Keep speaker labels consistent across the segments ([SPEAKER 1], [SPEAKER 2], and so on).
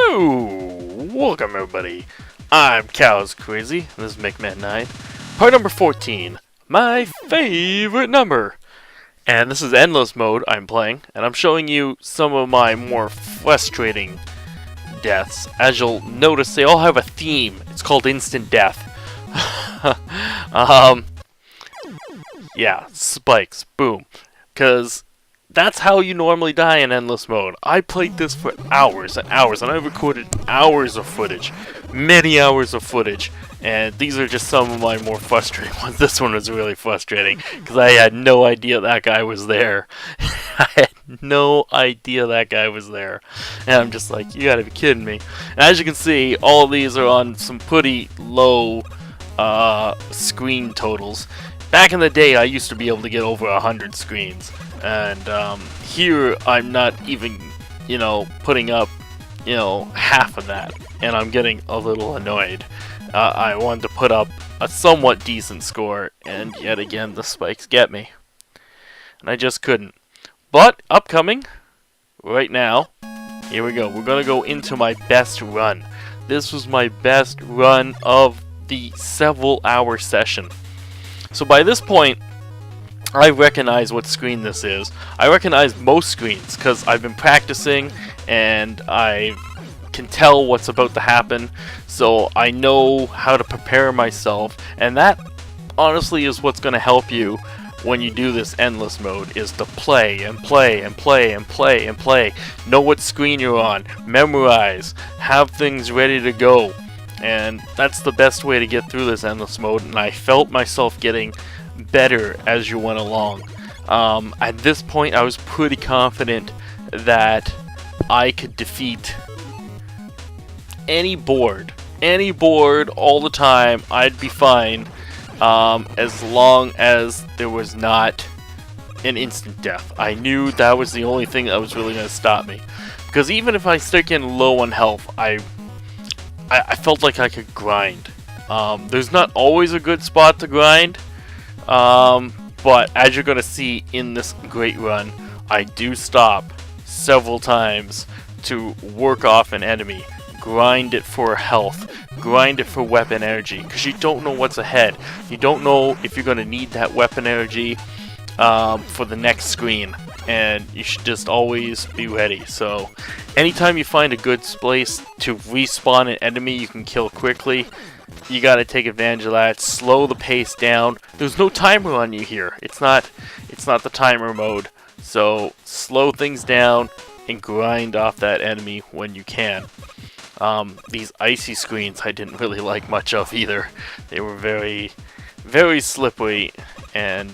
[SPEAKER 1] Moo! Welcome everybody. I'm Cows Crazy. This is MegaMan 9. Part number 14. My favorite number. And this is endless mode I'm playing, and I'm showing you some of my more frustrating deaths. As you'll notice, they all have a theme. It's called instant death. Yeah, spikes. Boom. Because that's how you normally die in endless mode. I played this for hours and hours, and I recorded hours of footage. Many hours of footage. And these are just some of my more frustrating ones. This one was really frustrating, because I had no idea that guy was there. I had no idea that guy was there. And I'm just like, you gotta be kidding me. And as you can see, all of these are on some pretty low screen totals. Back in the day, I used to be able to get over 100 screens. And here, I'm not even, putting up, half of that. And I'm getting a little annoyed. I wanted to put up a somewhat decent score, and yet again, the spikes get me. And I just couldn't. But, upcoming, right now, here we go. We're going to go into my best run. This was my best run of the several-hour session. So by this point, I recognize what screen this is. I recognize most screens because I've been practicing and I can tell what's about to happen, so I know how to prepare myself, and that honestly is what's going to help you when you do this endless mode, is to play and play and play and play and play. Know what screen you're on, memorize, have things ready to go, and that's the best way to get through this endless mode, and I felt myself getting better as you went along. At this point, I was pretty confident that I could defeat any board all the time. I'd be fine, as long as there was not an instant death. I knew that was the only thing that was really going to stop me, because even if I start getting low on health, I felt like I could grind. There's not always a good spot to grind, but as you're going to see in this great run, I do stop several times to work off an enemy, grind it for health, grind it for weapon energy, because you don't know what's ahead. You don't know if you're going to need that weapon energy for the next screen, and you should just always be ready. So anytime you find a good place to respawn an enemy you can kill quickly, you gotta take advantage of that. Slow the pace down. There's no timer on you here. It's not the timer mode. So slow things down and grind off that enemy when you can. These icy screens I didn't really like much of either. They were very, very slippery. And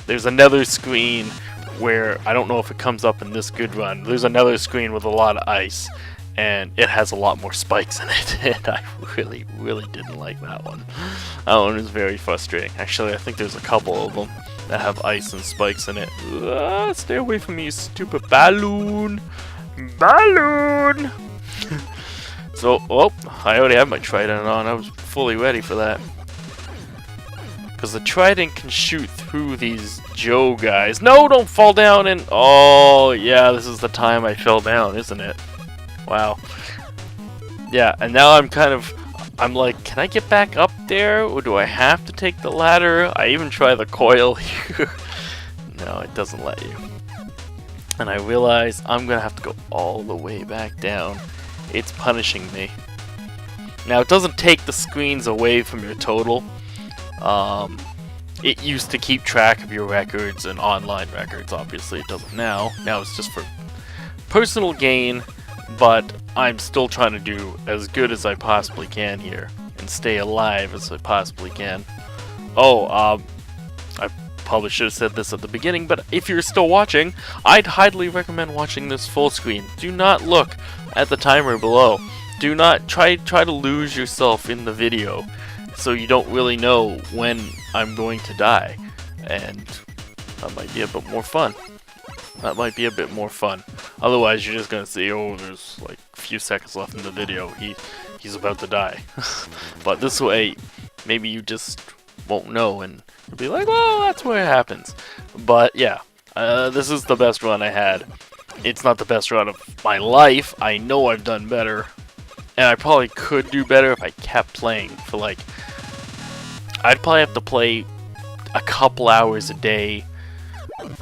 [SPEAKER 1] there's another screen where, I don't know if it comes up in this good run, there's another screen with a lot of ice, and it has a lot more spikes in it, and I really, really didn't like that one. That one was very frustrating. Actually, I think there's a couple of them that have ice and spikes in it. Stay away from me, you stupid balloon! Balloon! So, I already have my trident on. I was fully ready for that. Because the trident can shoot through these Joe guys. No, don't fall down and... Oh, yeah, this is the time I fell down, isn't it? Wow. Yeah, and now I'm like, can I get back up there? Or do I have to take the ladder? I even try the coil here. No, it doesn't let you. And I realize I'm going to have to go all the way back down. It's punishing me. Now, it doesn't take the screens away from your total. It used to keep track of your records and online records. Obviously, it doesn't now. Now it's just for personal gain, but I'm still trying to do as good as I possibly can here and stay alive as I possibly can. I probably should have said this at the beginning, but if you're still watching, I'd highly recommend watching this full screen. Do not look at the timer below. Do not try to lose yourself in the video, so you don't really know when I'm going to die, and that might be a bit more fun. Otherwise, you're just gonna see, oh, there's like a few seconds left in the video. He's about to die. But this way, maybe you just won't know, and you'll be like, well, that's where it happens. But yeah, this is the best run I had. It's not the best run of my life. I know I've done better. And I probably could do better if I kept playing for like... I'd probably have to play a couple hours a day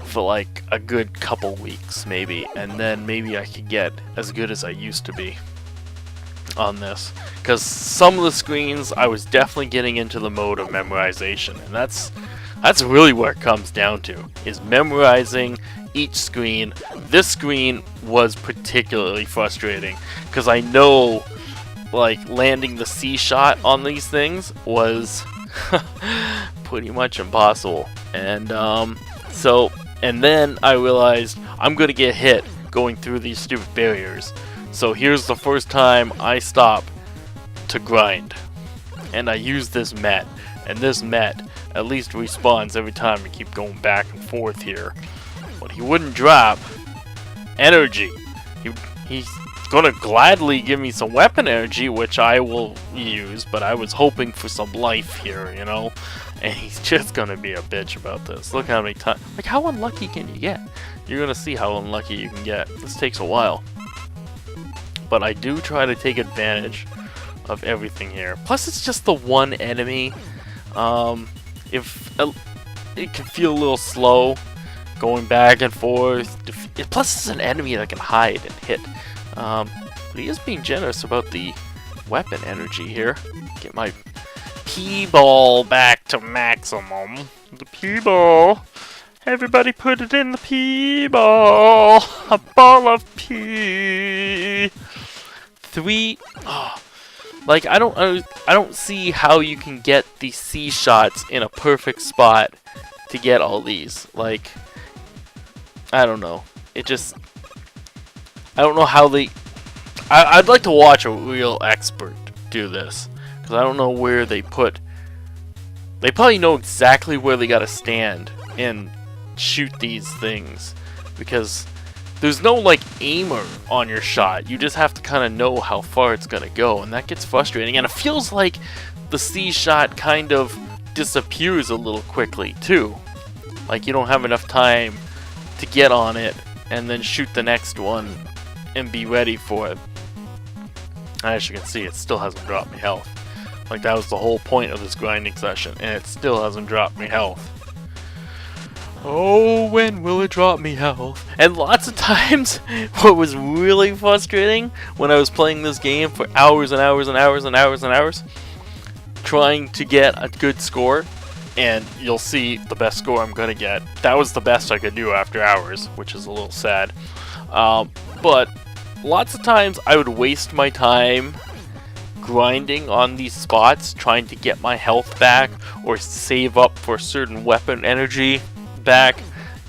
[SPEAKER 1] for like a good couple weeks maybe. And then maybe I could get as good as I used to be on this. Because some of the screens I was definitely getting into the mode of memorization. And that's really where it comes down to. Is memorizing each screen. This screen was particularly frustrating. Because I know... like landing the C shot on these things was pretty much impossible, and and then I realized I'm gonna get hit going through these stupid barriers. So here's the first time I stop to grind, and I use this Met, and this Met at least respawns every time we keep going back and forth here. But he wouldn't drop energy. He's gonna gladly give me some weapon energy, which I will use, but I was hoping for some life here, you know? And he's just gonna be a bitch about this. Look how many times. Like, how unlucky can you get? You're gonna see how unlucky you can get. This takes a while. But I do try to take advantage of everything here. Plus, it's just the one enemy. It can feel a little slow going back and forth. Plus, it's an enemy that can hide and hit. But he is being generous about the weapon energy here. Get my P-ball back to maximum. The P-ball. Everybody put it in the P-ball. A ball of P. 3. Oh, like I don't see how you can get these C shots in a perfect spot to get all these. Like, I don't know. It just... I don't know how they... I'd like to watch a real expert do this. Because I don't know where they put... They probably know exactly where they gotta stand and shoot these things. Because there's no, like, aimer on your shot. You just have to kind of know how far it's gonna go. And that gets frustrating. And it feels like the C shot kind of disappears a little quickly, too. Like, you don't have enough time to get on it and then shoot the next one and be ready for it. As you can see, it still hasn't dropped me health. Like, that was the whole point of this grinding session, and it still hasn't dropped me health. Oh, when will it drop me health? And lots of times, what was really frustrating when I was playing this game for hours and hours and hours and hours and hours, trying to get a good score, and you'll see the best score I'm gonna get. That was the best I could do after hours, which is a little sad. But lots of times I would waste my time grinding on these spots, trying to get my health back or save up for certain weapon energy back,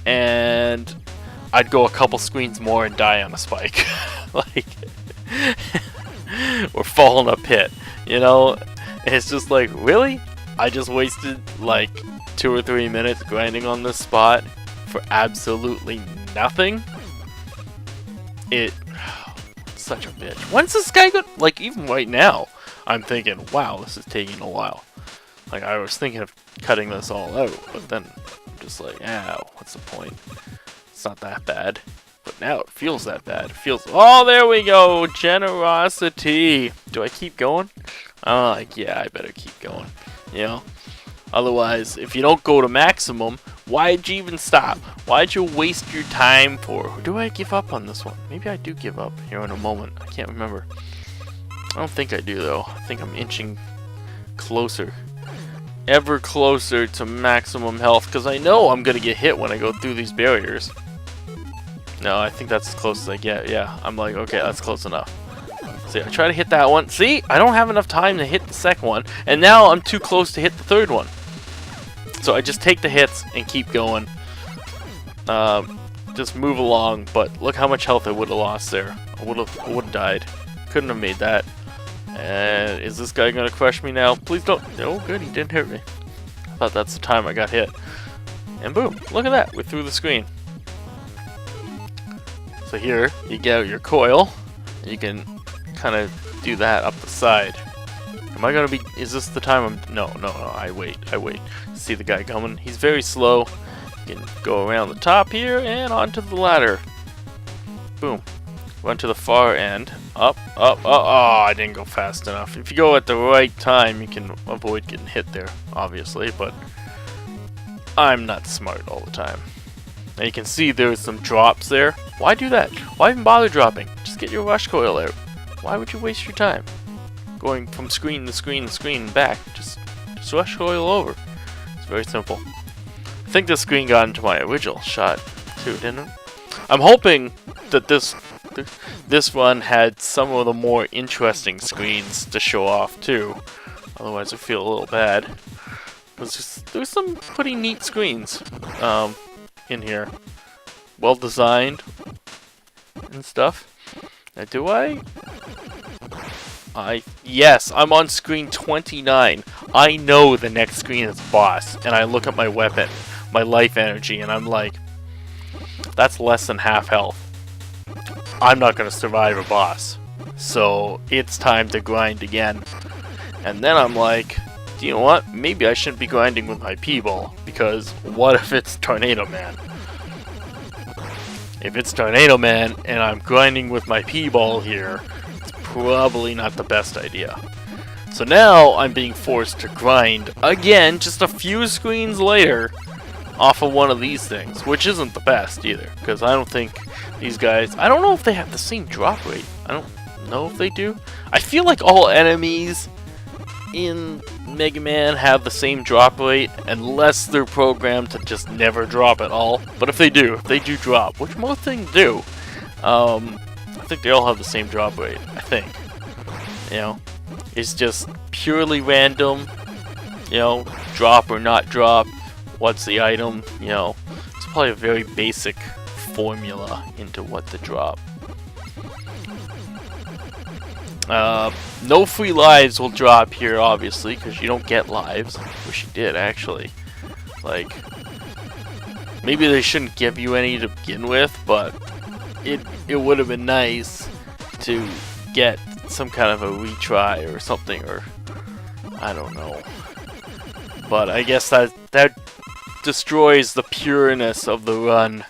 [SPEAKER 1] and I'd go a couple screens more and die on a spike. Like, or fall in a pit, you know? And it's just like, really? I just wasted like 2 or 3 minutes grinding on this spot for absolutely nothing? It's such a bitch. When's this guy gonna... Like, even right now, I'm thinking, wow, this is taking a while. Like, I was thinking of cutting this all out, but then I'm just like, ow, what's the point? It's not that bad. But now it feels that bad. It feels... Oh, there we go! Generosity! Do I keep going? Like, yeah, I better keep going. You know? Otherwise, if you don't go to maximum, why'd you even stop? Why'd you waste your time for? Or do I give up on this one? Maybe I do give up here in a moment. I can't remember. I don't think I do, though. I think I'm inching closer. Ever closer to maximum health, because I know I'm going to get hit when I go through these barriers. No, I think that's as close as I get. Yeah, I'm like, okay, that's close enough. See, I try to hit that one. See, I don't have enough time to hit the second one, and now I'm too close to hit the third one. So I just take the hits and keep going. Just move along, but look how much health I would have lost there. I would have died. Couldn't have made that. And is this guy gonna crush me now? Please don't. Oh, good, he didn't hurt me. I thought that's the time I got hit. And boom, look at that, we're through the screen. So here, you get out your coil. You can kind of do that up the side. Am I gonna be... Is this the time I'm... No, I wait. See the guy coming? He's very slow. You can go around the top here and onto the ladder. Boom. Run to the far end. Up, up, oh, I didn't go fast enough. If you go at the right time, you can avoid getting hit there, obviously, but I'm not smart all the time. Now you can see there's some drops there. Why do that? Why even bother dropping? Just get your rush coil out. Why would you waste your time going from screen to screen to screen and back? Just rush coil over. It's very simple. I think this screen got into my original shot too, didn't it? I'm hoping that this run had some of the more interesting screens to show off too. Otherwise I feel a little bad. There's some pretty neat screens in here. Well designed and stuff. Now do yes, I'm on screen 29. I know the next screen is boss, and I look at my weapon, my life energy, and I'm like, that's less than half health. I'm not gonna survive a boss. So it's time to grind again. And then I'm like, do you know what? Maybe I shouldn't be grinding with my P-ball, because what if it's Tornado Man? If it's Tornado Man and I'm grinding with my P-ball here, it's probably not the best idea. So now I'm being forced to grind again, just a few screens later, off of one of these things, which isn't the best either, because I don't think these guys, I don't know if they have the same drop rate. I don't know if they do. I feel like all enemies in Mega Man have the same drop rate, unless they're programmed to just never drop at all. But if they do drop, which most things do, I think they all have the same drop rate. I think, you know, it's just purely random. You know, drop or not drop. What's the item? You know, it's probably a very basic formula into what to drop. No free lives will drop here, obviously, because you don't get lives. Wish you did, actually. Like, maybe they shouldn't give you any to begin with, but it would have been nice to get some kind of a retry or something, or I don't know. But I guess that destroys the pureness of the run.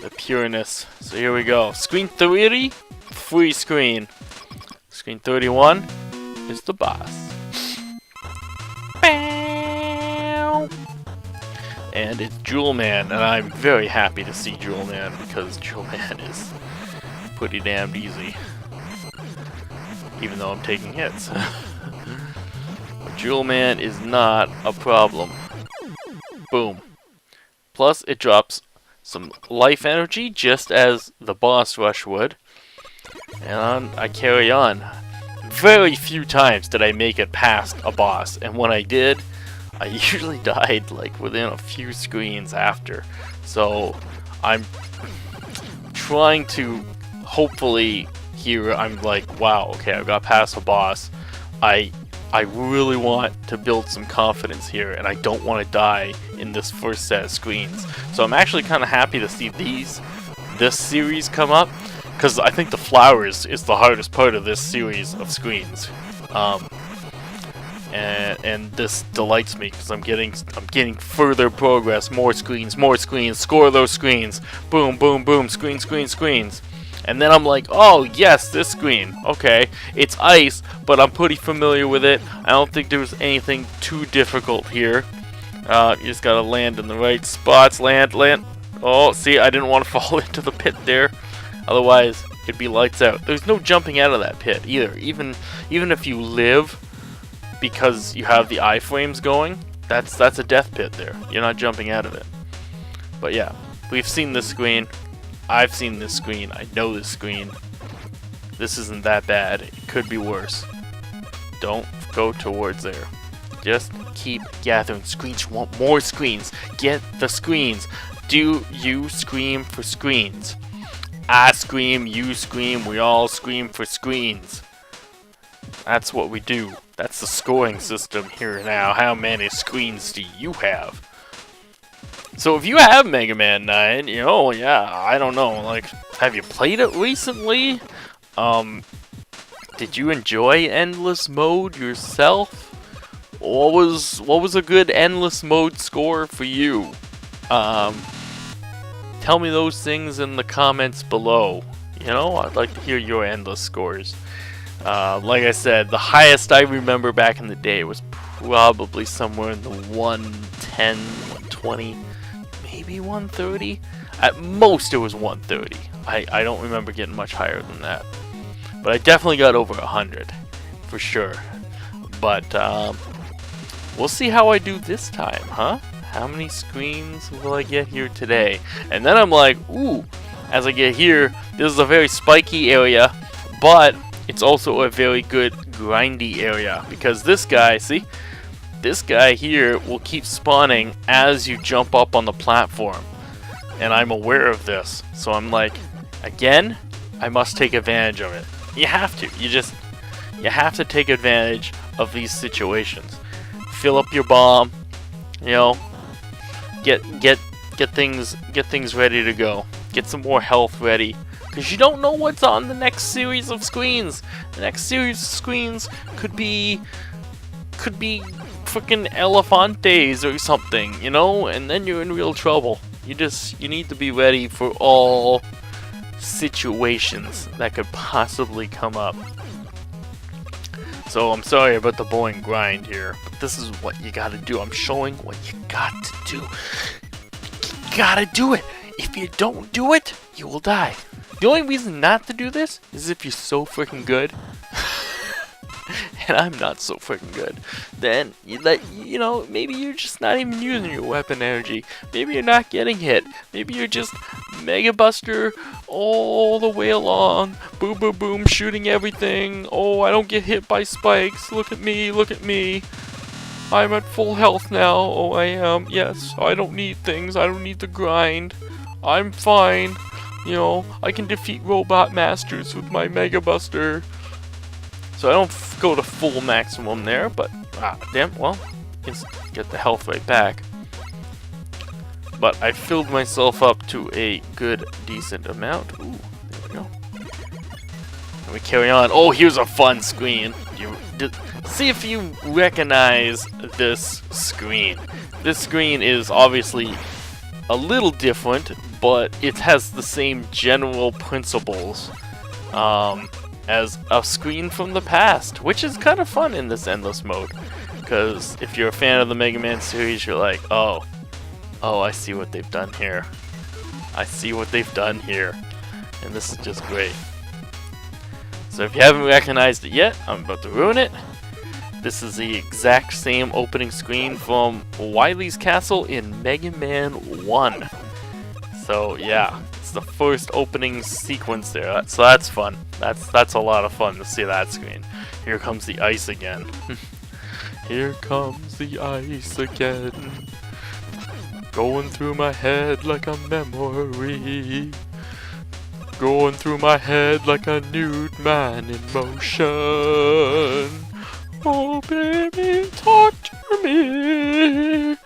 [SPEAKER 1] The pureness. So here we go. Screen 30, free screen. Screen 31 is the boss. And it's Jewel Man, and I'm very happy to see Jewel Man because Jewel Man is pretty damned easy. Even though I'm taking hits. But Jewel Man is not a problem. Boom. Plus, it drops some life energy just as the boss rush would. And I carry on. Very few times did I make it past a boss, and when I did, I usually died like within a few screens after. So I'm trying to, hopefully here I'm like, wow, okay, I got past a boss. I really want to build some confidence here, and I don't want to die in this first set of screens. So I'm actually kind of happy to see this series come up, because I think the flowers is the hardest part of this series of screens. And this delights me because I'm getting further progress, more screens, score those screens, boom, boom, boom, screens. And then I'm like, oh yes, this screen. Okay, it's ice, but I'm pretty familiar with it. I don't think there's anything too difficult here. You just gotta land in the right spots. Land. Oh, see, I didn't want to fall into the pit there. Otherwise, it'd be lights out. There's no jumping out of that pit either. Even if you live because you have the iframes going, that's a death pit there. You're not jumping out of it. But yeah, we've seen this screen. I've seen this screen. I know this screen. This isn't that bad. It could be worse. Don't go towards there. Just keep gathering screens. You want more screens. Get the screens. Do you scream for screens? I scream, you scream, we all scream for screens. That's what we do. That's the scoring system here now. How many screens do you have? So if you have Mega Man 9, you know, yeah, I don't know, like, have you played it recently? Did you enjoy Endless Mode yourself? What was a good Endless Mode score for you? Tell me those things in the comments below. You know, I'd like to hear your endless scores. Like I said, the highest I remember back in the day was probably somewhere in the 110, 120, maybe 130. At most, it was 130. I don't remember getting much higher than that. But I definitely got over 100, for sure. But we'll see how I do this time, huh? How many screens will I get here today? And then I'm like, ooh, as I get here, this is a very spiky area, but it's also a very good grindy area. Because this guy, see? This guy here will keep spawning as you jump up on the platform. And I'm aware of this. So I'm like, again, I must take advantage of it. You have to. You have to take advantage of these situations. Fill up your bomb, you know, get things ready to go. Get some more health ready, because you don't know what's on the next series of screens. The next series of screens could be freaking Elefantes or something, you know, and then you're in real trouble. You need to be ready for all situations that could possibly come up. So I'm sorry about the boring grind here, but this is what you gotta do. I'm showing what you got to do. You gotta do it. If you don't do it, you will die. The only reason not to do this is if you're so freaking good. And I'm not so freaking good. Then you know, maybe you're just not even using your weapon energy. Maybe you're not getting hit. Maybe you're just Mega Buster all the way along. Boom, boom, boom, shooting everything. Oh, I don't get hit by spikes. Look at me, look at me. I'm at full health now. Oh, I am. Yes, I don't need things. I don't need to grind. I'm fine. You know, I can defeat Robot Masters with my Mega Buster. So I don't go to full maximum there, but damn, well, get the health right back. But I filled myself up to a good, decent amount. Ooh, there we go. And we carry on. Oh, here's a fun screen. See if you recognize this screen. This screen is obviously a little different, but it has the same general principles as a screen from the past, which is kind of fun in this endless mode. Because if you're a fan of the Mega Man series, you're like, oh, I see what they've done here. I see what they've done here. And this is just great. So if you haven't recognized it yet, I'm about to ruin it. This is the exact same opening screen from Wily's Castle in Mega Man 1. So yeah, it's the first opening sequence there. So that's fun. That's a lot of fun to see that screen. Here comes the ice again. Here comes the ice again. Going through my head like a memory. Going through my head like a nude man in motion. Oh baby, talk to me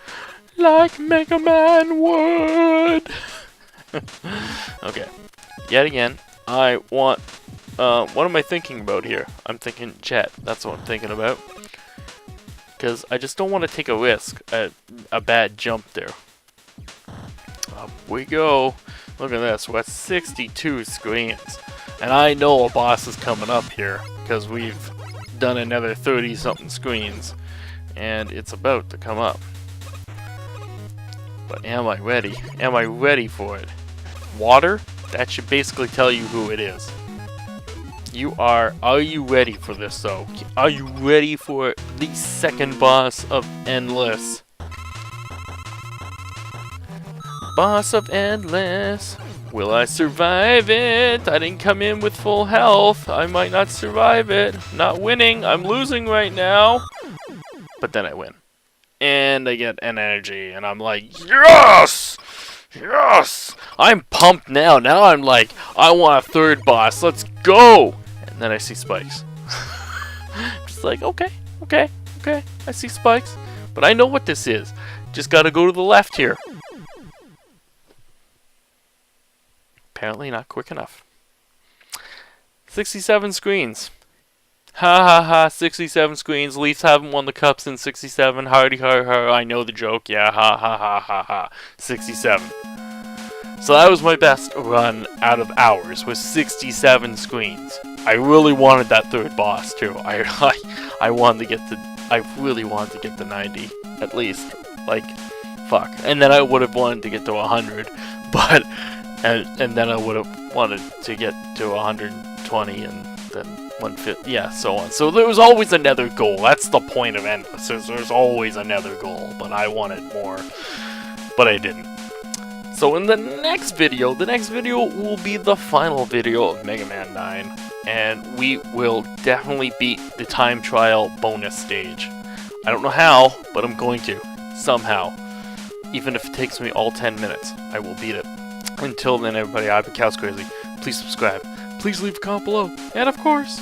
[SPEAKER 1] like Mega Man would. Okay, yet again, I want, what am I thinking about here? I'm thinking jet, that's what I'm thinking about. Because I just don't want to take a risk, a bad jump there. Up we go. Look at this, we're at 62 screens. And I know a boss is coming up here, because we've done another 30 something screens. And it's about to come up. But am I ready? Am I ready for it? Water? That should basically tell you who it is. Are you ready for this though? Are you ready for the second boss of Endless? Boss of Endless. Will I survive it? I didn't come in with full health. I might not survive it. Not winning. I'm losing right now. But then I win. And I get an energy. And I'm like, yes! Yes! I'm pumped now. Now I'm like, I want a third boss. Let's go! And then I see spikes. Just like, okay. I see spikes. But I know what this is. Just gotta go to the left here. Apparently not quick enough. 67 screens. Ha ha ha, 67 screens. Leafs haven't won the cup since 67. Hardy har har. I know the joke. Yeah, ha ha ha ha ha. 67. So that was my best run out of hours, with 67 screens. I really wanted that third boss too. I wanted to get to, I really wanted to get to 90 at least. Like, fuck. And then I would have wanted to get to 100, but and then I would have wanted to get to 120 and then 150. Yeah, so on. So there was always another goal. That's the point of Endless. There's always another goal, but I wanted more, but I didn't. So in the next video will be the final video of Mega Man 9, and we will definitely beat the time trial bonus stage. I don't know how, but I'm going to, somehow. Even if it takes me all 10 minutes, I will beat it. Until then, everybody, I've been Cows Crazy. Please subscribe, please leave a comment below, and of course,